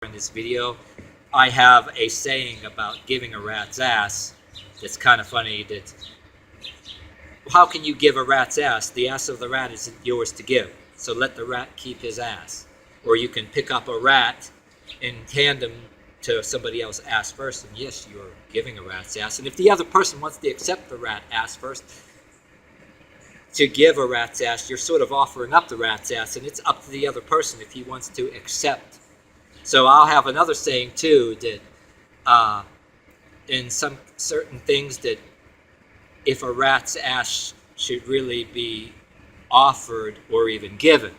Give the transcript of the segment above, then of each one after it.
In this video, I have a saying about giving a rat's ass that's kind of funny. That how can you give a rat's ass? The ass of the rat isn't yours to give, so let the rat keep his ass. Or you can pick up a rat in tandem to somebody else's ass first, and yes, you're giving a rat's ass. And if the other person wants to accept the rat ass first, to give a rat's ass, you're sort of offering up the rat's ass, and it's up to the other person if he wants to accept. So I'll have another saying too, that in some certain things, that if a rat's ass should really be offered or even given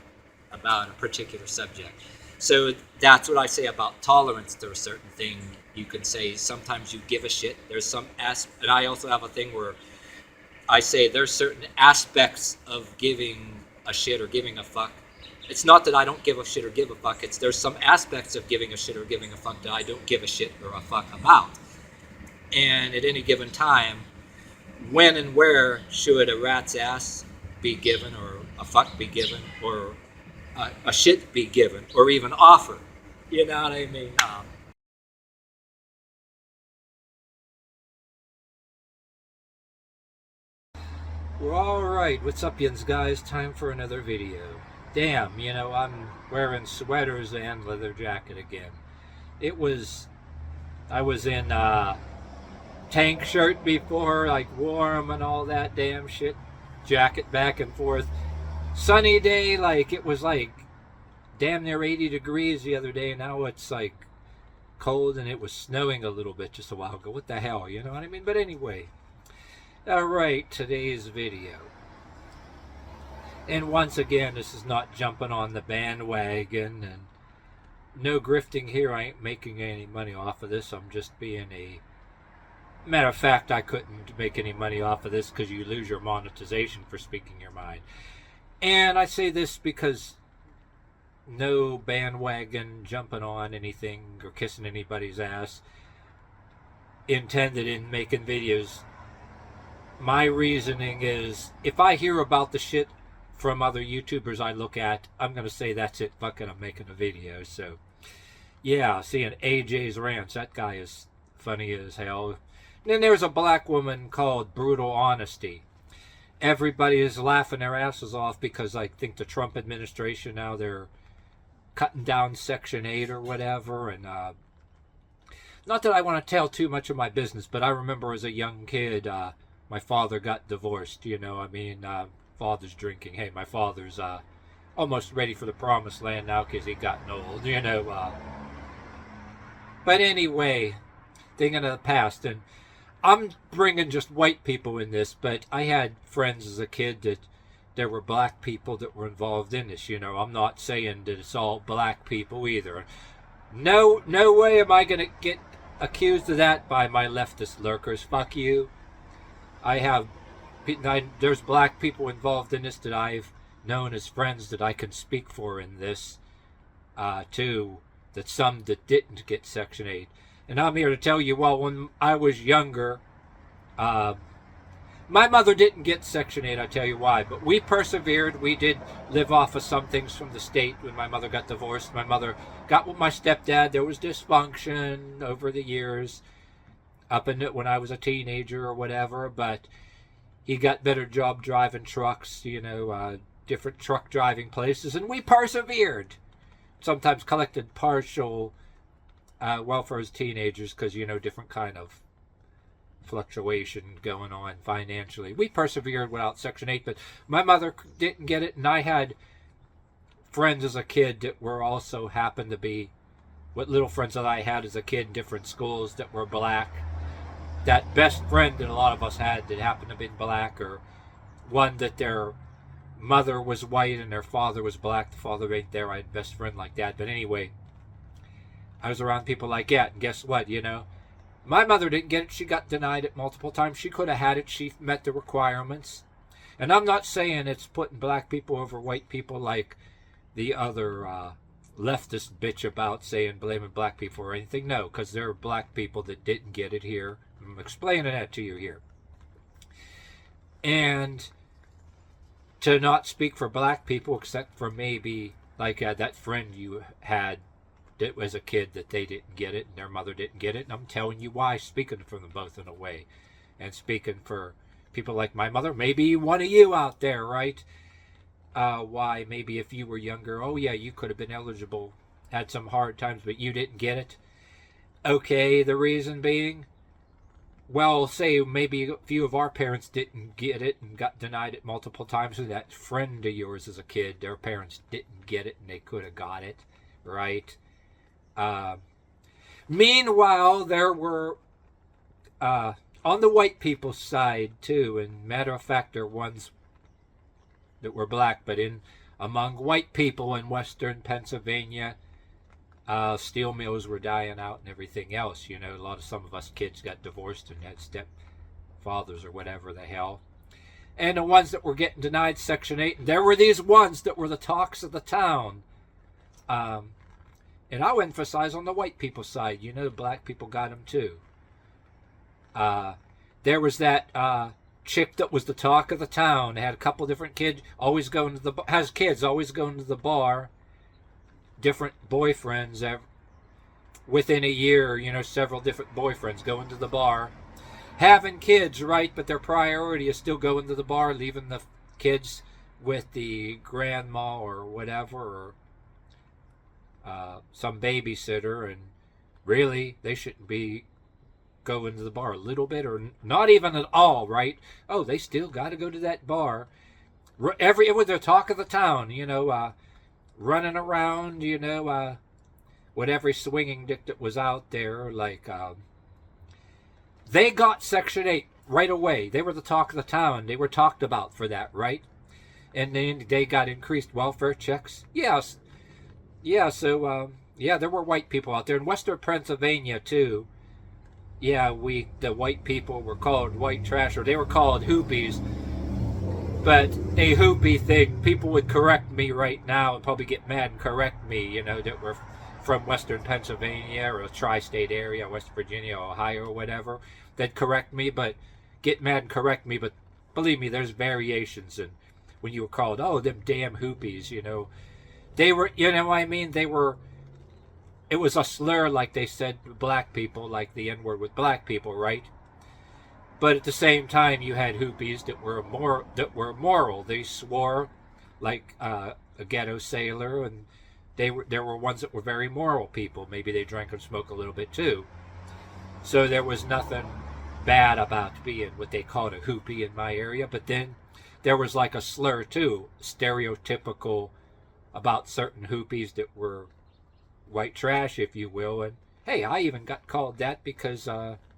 about a particular subject. So that's what I say about tolerance to a certain thing. You can say sometimes you give a shit. There's some and I also have a thing where I say there's certain aspects of giving a shit or giving a fuck. It's not that I don't give a shit or give a fuck. It's there's some aspects of giving a shit or giving a fuck that I don't give a shit or a fuck about. And at any given time, when and where should a rat's ass be given, or a fuck be given, or a shit be given, or even offered? You know what I mean? Well, alright, what's up, yins guys? Time for another video. Damn, I'm wearing sweaters and leather jacket again. I was in tank shirt before, like warm and all that damn shit. Jacket back and forth. Sunny day, like it was like damn near 80 degrees the other day. Now it's like cold, and it was snowing a little bit just a while ago. What the hell, you know what I mean? But anyway. Alright, today's video. And once again, this is not jumping on the bandwagon, and no grifting here. I ain't making any money off of this. I'm just being a... Matter of fact, I couldn't make any money off of this because you lose your monetization for speaking your mind. And I say this because no bandwagon jumping on anything or kissing anybody's ass intended in making videos. My reasoning is, if I hear about the shit from other YouTubers I look at, I'm going to say that's it, fucking I'm making a video. So, yeah, seeing AJ's Rants, that guy is funny as hell. And then there's a black woman called Brutal Honesty. Everybody is laughing their asses off because I think the Trump administration now, they're cutting down Section 8 or whatever. And not that I want to tell too much of my business, but I remember as a young kid, my father got divorced, father's drinking. Hey, my father's almost ready for the promised land now because he gotten old, But anyway, thinking of the past, and I'm bringing just white people in this, but I had friends as a kid that there were black people that were involved in this, I'm not saying that it's all black people either. No way am I going to get accused of that by my leftist lurkers. Fuck you. There's black people involved in this that I've known as friends that I can speak for in this, too, that some that didn't get Section 8. And I'm here to tell you, well, when I was younger, my mother didn't get Section 8, I'll tell you why, but we persevered. We did live off of some things from the state when my mother got divorced. My mother got with my stepdad. There was dysfunction over the years, up in it when I was a teenager or whatever, but he got better job driving trucks, different truck driving places, and we persevered. Sometimes collected partial welfare as teenagers because, different kind of fluctuation going on financially. We persevered without Section 8, but my mother didn't get it, and I had friends as a kid that were also happened to be, what little friends that I had as a kid in different schools that were black. That best friend that a lot of us had that happened to be black, or one that their mother was white and their father was black. The father ain't there. I had a best friend like that. But anyway, I was around people like that, and guess what, my mother didn't get it. She got denied it multiple times. She could have had it. She met the requirements. And I'm not saying it's putting black people over white people like the other leftist bitch about saying blaming black people or anything. No, because there are black people that didn't get it here. I'm explaining that to you here. And to not speak for black people, except for maybe like that friend you had that as a kid that they didn't get it and their mother didn't get it. And I'm telling you why, speaking for them both in a way. And speaking for people like my mother, maybe one of you out there, right? Why maybe if you were younger, oh yeah, you could have been eligible, had some hard times, but you didn't get it. Okay, the reason being, well, say maybe a few of our parents didn't get it and got denied it multiple times. So that friend of yours as a kid, their parents didn't get it and they could have got it, right? Meanwhile, there were, on the white people's side too, and matter of fact, there were ones that were black, but among white people in western Pennsylvania, steel mills were dying out and everything else. You know, some of us kids got divorced and had stepfathers or whatever the hell. And the ones that were getting denied Section 8, and there were these ones that were the talks of the town. And I'll emphasize on the white people's side. You know, black people got them too. There was that chick that was the talk of the town. Had a couple different kids always going to the bar. Different boyfriends within a year. You know, several different boyfriends going to the bar, having kids, right? But their priority is still going to the bar, leaving the kids with the grandma or whatever, or some babysitter. And really, they shouldn't be going to the bar a little bit or not even at all, right? Oh, they still got to go to that bar. It was the talk of the town, you know, running around, you know, with every swinging dick that was out there. Like, they got Section 8 right away. They were the talk of the town. They were talked about for that, right? And then they got increased welfare checks. Yes. Yeah, so, yeah, there were white people out there. In western Pennsylvania, too. Yeah, the white people were called white trash, or they were called hoopies. But a hoopie thing, people would correct me right now and probably get mad and correct me, you know, that were from western Pennsylvania or a tri-state area, West Virginia, Ohio, or whatever. They'd correct me, but get mad and correct me. But believe me, there's variations. And when you were called, oh, them damn hoopies, you know, they were, you know what I mean? It was a slur, like they said to black people, like the N-word with black people, right? But at the same time, you had hoopies that were moral. They swore like a ghetto sailor, and there were ones that were very moral people. Maybe they drank and smoked a little bit too. So there was nothing bad about being what they called a hoopie in my area. But then there was like a slur too, stereotypical about certain hoopies that were white trash, if you will. And hey, I even got called that because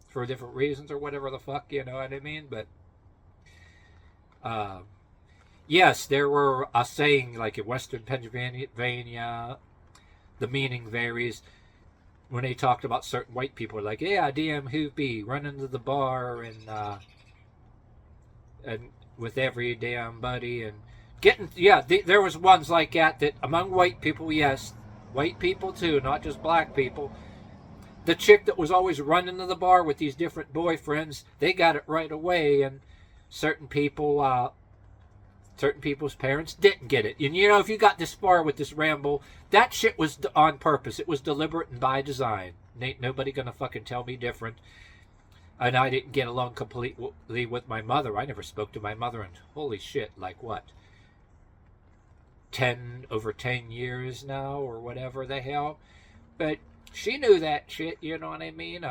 for different reasons or whatever the fuck, you know what I mean? But yes, there were a saying like in western Pennsylvania, the meaning varies. When they talked about certain white people, like, yeah, damn hoopie, running to the bar and with every damn buddy and getting, yeah, there was ones like that among white people, yes, white people too, not just black people. The chick that was always running to the bar with these different boyfriends, they got it right away, and certain people's parents didn't get it. And you know, if you got this far with this ramble, that shit was on purpose. It was deliberate and by design. Ain't nobody gonna fucking tell me different. And I didn't get along completely with my mother. I never spoke to my mother in, holy shit, like what? Over 10 years now, or whatever the hell. But she knew that shit, you know what I mean?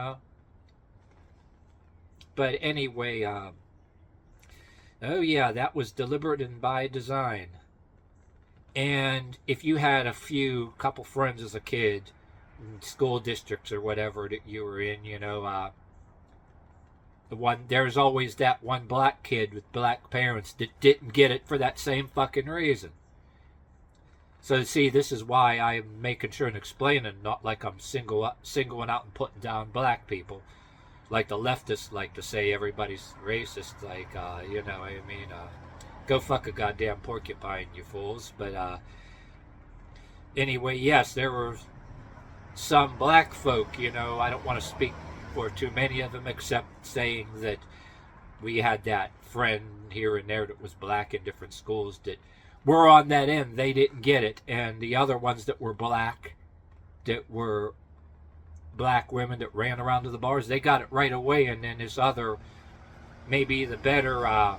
But anyway, oh yeah, that was deliberate and by design. And if you had couple friends as a kid, in school districts or whatever that you were in, you know, there's always that one black kid with black parents that didn't get it for that same fucking reason. So see, this is why I'm making sure and explaining, not like I'm singling out and putting down black people, like the leftists like to say everybody's racist. Like, you know, I mean, go fuck a goddamn porcupine, you fools. But anyway, yes, there were some black folk. You know, I don't want to speak for too many of them, except saying that we had that friend here and there that was black in different schools that were on that end. They didn't get it, and the other ones that were black that were black women that ran around to the bars, they got it right away. And then this other, maybe the better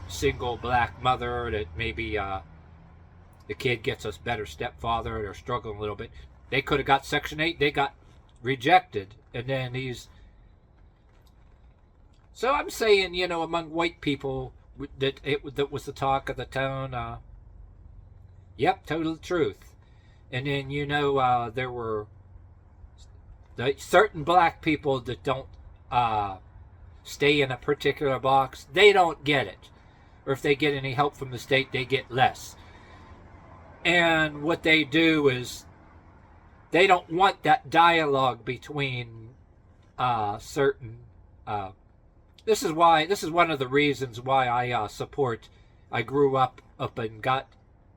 single black mother that maybe the kid gets a better stepfather, they're struggling a little bit, they could have got Section 8, they got rejected. And then these, so I'm saying, among white people, that was the talk of the town. Yep, total truth. And then there were certain black people that don't stay in a particular box. They don't get it, or if they get any help from the state, they get less. And what they do is they don't want that dialogue between certain. This is one of the reasons why I support. I grew up and got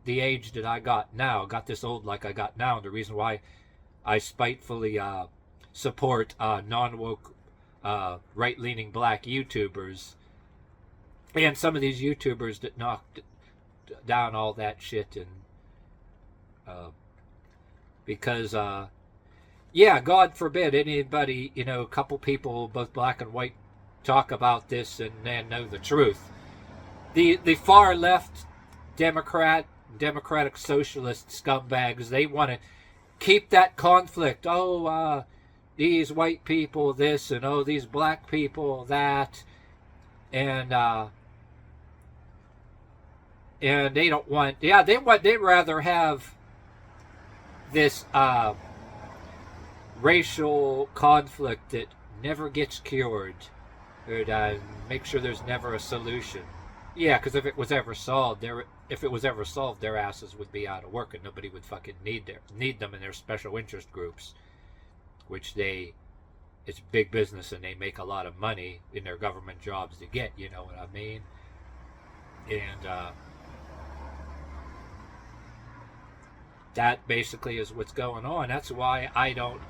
the age that I got now, got this old like I got now, and the reason why I spitefully support non-woke, right-leaning black YouTubers, and some of these YouTubers that knocked down all that shit, and because God forbid anybody, a couple people, both black and white, talk about this and then know the truth. The far left democratic socialist scumbags, they want to keep that conflict. These white people this, and these black people that, and they don't want, they'd rather have this racial conflict that never gets cured, or make sure there's never a solution. Yeah, because if it was ever solved, their asses would be out of work and nobody would fucking need them in their special interest groups, which it's big business and they make a lot of money in their government jobs to get, you know what I mean? And that basically is what's going on. That's why I don't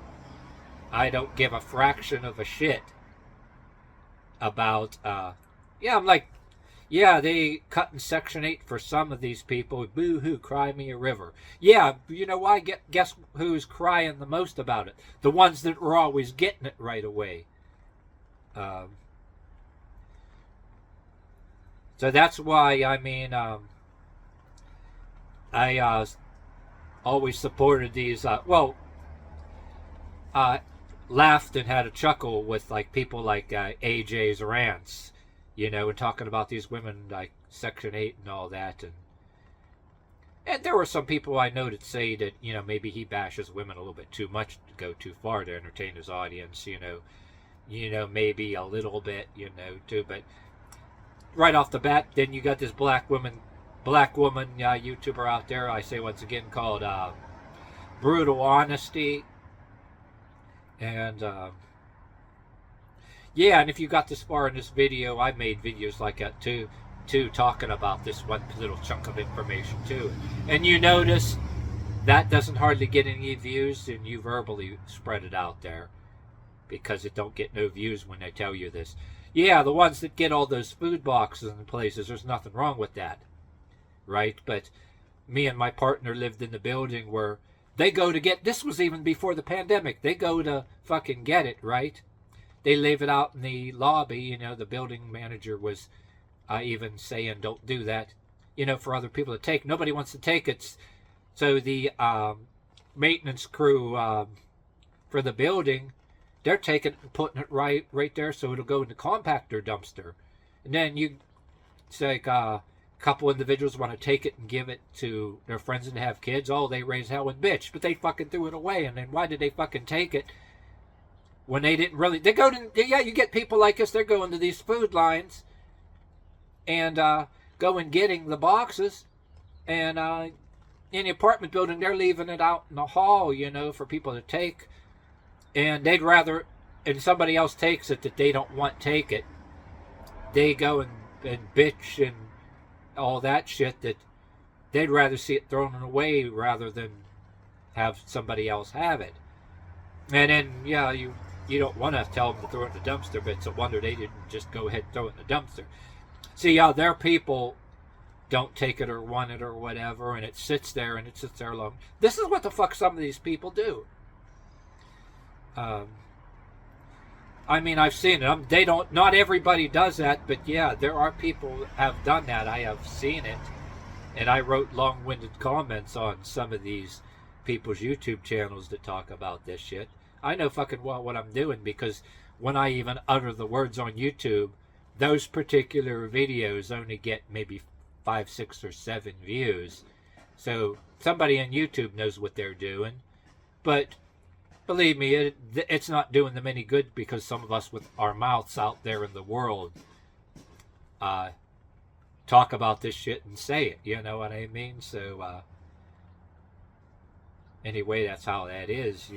give a fraction of a shit about I'm like, they cutting Section 8 for some of these people. Boo-hoo, cry me a river. Yeah, you know why? Guess who's crying the most about it? The ones that were always getting it right away. So that's why, I always supported these, laughed and had a chuckle with people like AJ's Rants, and talking about these women like Section 8 and all that, and there were some people I know that say that maybe he bashes women a little bit too much, to go too far to entertain his audience, maybe a little bit, too. But right off the bat, then you got this black woman YouTuber out there, I say once again, called Brutal Honesty. And and if you got this far in this video, I made videos like that too, talking about this one little chunk of information too. And you notice that doesn't hardly get any views, and you verbally spread it out there because it don't get no views when they tell you this. Yeah, the ones that get all those food boxes and places, there's nothing wrong with that, right? But me and my partner lived in the building where they go to get, this was even before the pandemic, they go to fucking get it, right? They leave it out in the lobby, the building manager was even saying, don't do that, for other people to take. Nobody wants to take it. So the maintenance crew for the building, they're taking it and putting it right there so it'll go in the compactor dumpster. And then it's like, couple individuals want to take it and give it to their friends and have kids. They raise hell and bitch, but they fucking threw it away. And then why did they fucking take it when they didn't really? They go to, you get people like us, they're going to these food lines and going getting the boxes, and in the apartment building they're leaving it out in the hall, for people to take, and they'd rather, and somebody else takes it that they don't want take it, they go and bitch and all that shit, that they'd rather see it thrown away rather than have somebody else have it. And then you don't want to tell them to throw it in the dumpster, but it's a wonder they didn't just go ahead and throw it in the dumpster. See, there are people don't take it or want it or whatever, and it sits there and it sits there long. This is what the fuck some of these people do. I mean, I've seen it. They don't. Not everybody does that, but yeah, there are people that have done that. I have seen it, and I wrote long-winded comments on some of these people's YouTube channels that talk about this shit. I know fucking well what I'm doing, because when I even utter the words on YouTube, those particular videos only get maybe 5, 6, or 7 views. So somebody on YouTube knows what they're doing, but believe me, it's not doing them any good, because some of us with our mouths out there in the world talk about this shit and say it. You know what I mean? So anyway, that's how that is.